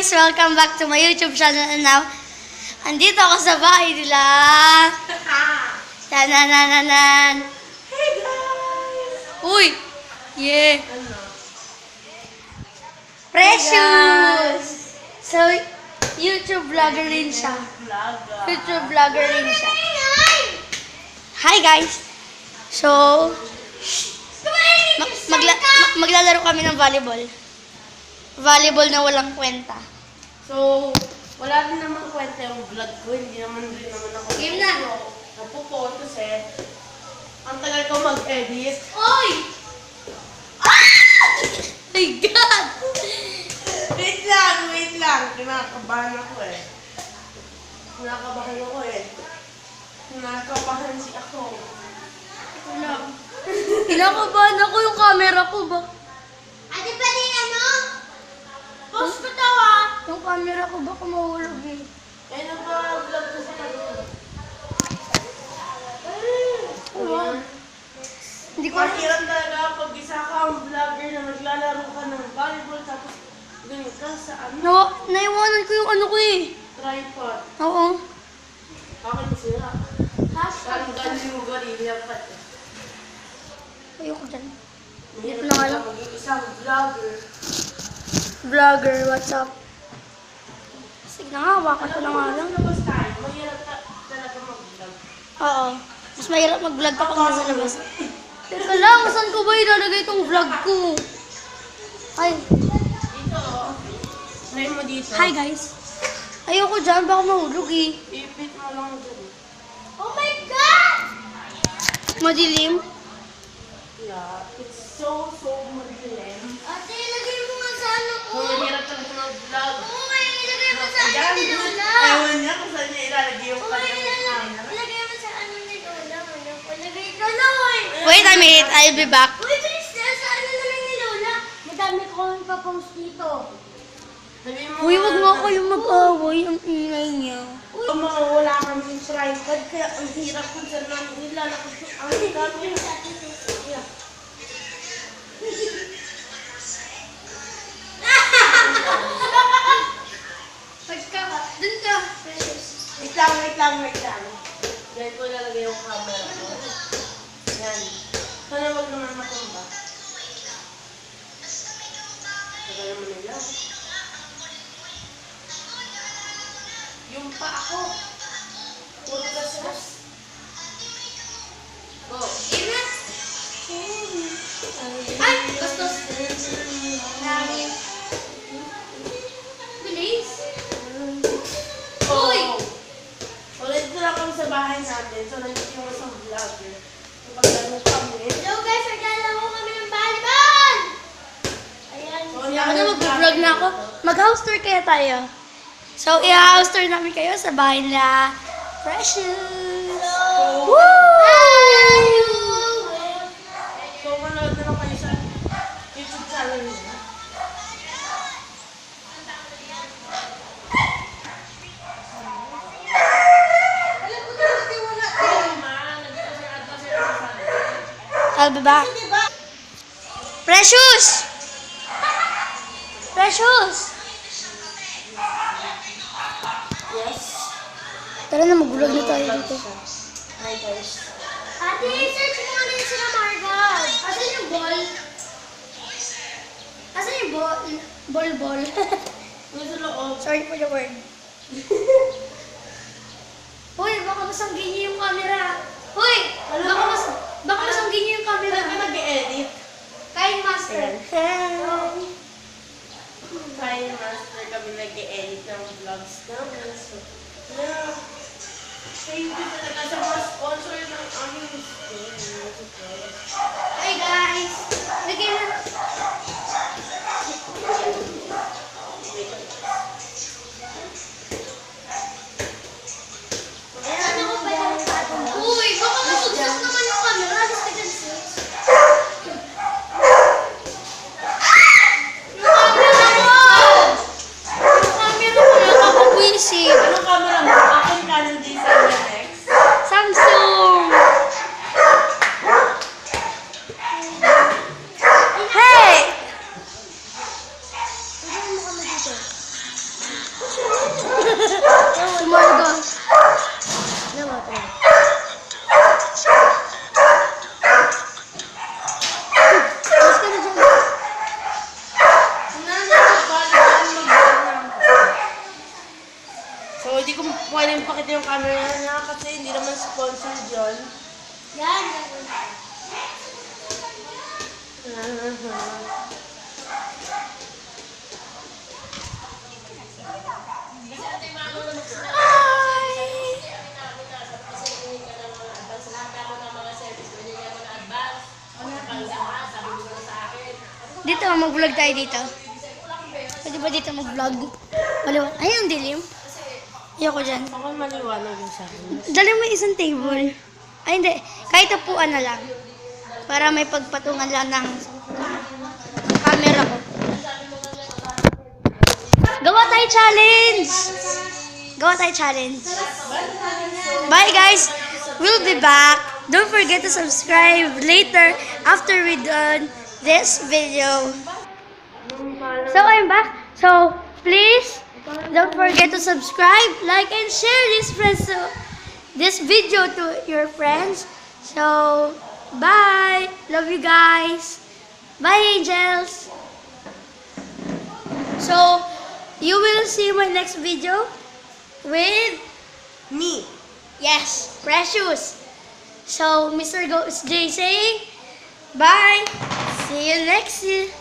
guys! Welcome back to my YouTube channel and now, andito ako sa bahay nila. Tananananan. Hey guys! Uy! Yeah! Ano? Precious! So, YouTube vlogger rin siya. Vlogger. YouTube vlogger rin siya. Hi guys! So, maglalaro kami ng volleyball. Volleyball na walang kwenta. So, wala rin naman kwenta yung vlog ko. Hindi naman ako. Game na. Napupot kasi ang tagal ko mag-edit. Oy! Ah! My God! Wait lang. Kinakabahan ako eh. Kinakabahan si ako. Wala. Kinakabahan ako yung camera ko ba? Ate, pwede ano? Post ko to ha! Yung camera ko baka mahulog eh. Eh, nag-vlog ko sa kanila. Wow. Hindi ko Mahirap talaga pag isa ka ang vlogger na naglalaro ka ng volleyball tapos ganyan ka sa ano? Naiwanan ko yung ano ko eh. Tripod. Oo. Bakit sila? Parang ganyan yung gorilla pa. Ayoko dyan. Mahirap na nga lang. talaga maging isang vlogger. Vlogger, what's up? Sige na nga, hawakan ko na nga lang. Labas tayo, mahirap talaga mag-vlog. Oo. Mas mahirap mag-vlog kapag nasa labas. Teka lang, saan ko ba ilalagay itong vlog ko? Ay, Dito, oh. Try mo dito. hi guys. Ayoko dyan, baka mahulog eh. Ipit mo lang dyan. Oh my God! Madilim? Yeah, it's so madilim. Ate, ilagay mo nga sa ano ko. Mahirap talaga mag-vlog. Oo nga, ilagay mo sa ano Ayan, ni Lola. ewan niya kung saan niya ilalagay yung Oo nga, kanyang camera. ilagay mo sa ano ni Lola. Ano ko, ilagay ko na oy. Wait a minute, I'll be back. Uy, bilis na, sa ano na lang ni Lola. Madami ko ipapost dito. Sabihin mo Uy, wag nga kayong mag-away. Ang ingay niya. wala kami tripod, kaya ang hirap kung saan namin nilalakad yung ang camera. Yeah. Pagka, dun ka. Wait lang. Diyan ko ilalagay yung camera ko. Yan. Sana wag naman matumba. Tagal naman nila. Yung pa ako. Puro gas. Go. Ay, bastos. Bilis. Uy! Ulit na kami sa bahay natin. So, nandito yung isang vlogger. Kapag kami. Hello guys, naglalaro kami ng volleyball. Ayan. So, Ako na mag-vlog na ako. Mag-house tour kaya tayo. So, i-house tour namin kayo sa bahay nila. Precious! Woo! So, manood na lang kayo sa YouTube channel nila. I'll be back. Precious! Precious! Yes. Tara na, mag-vlog na tayo dito. Hi guys. Ate, search mo nga din sila Margad. Asan yung ball? Asan yung ball? Ball. Nasa loob. Sorry for the word. Hoy, baka masanggin niyo yung camera. Hoy! Baka masanggin niyo yung camera. Saan ka nag-edit? Kain master. Kaya master kami nag-edit ng vlogs namin. So, yeah. Thank you talaga sa mga sponsor ng aming school. Hi guys! Lagyan na. Ano ko ba yung Uy, baka mabugsak naman yung camera. Alis ka dyan, sis. Yung camera ko! Yung camera ko nakakapwisip. Anong camera mo? Akin Canon D7X. Samsung! Sumarga. Mas ka na dyan. So, hindi ko pwedeng pakita yung camera niya kasi hindi naman sponsor yun. Yan. Dito, mag-vlog tayo dito. Pwede ba dito mag-vlog? Maliwan. Ay, ang dilim. Ayoko dyan. Ako maliwanag yung sa akin. Dali mo isang table. Ay, hindi. Kahit upuan na lang. Para may pagpatungan lang ng camera ko. Gawa tayo challenge! Gawa tayo challenge. Bye, guys! We'll be back. Don't forget to subscribe later after we done this video. So, I'm back. So, please, don't forget to subscribe, like, and share this video to your friends. So, bye. Love you guys. Bye, angels. So, you will see my next video with Me. yes, Precious. So, Mr. Ghost J saying bye. See you next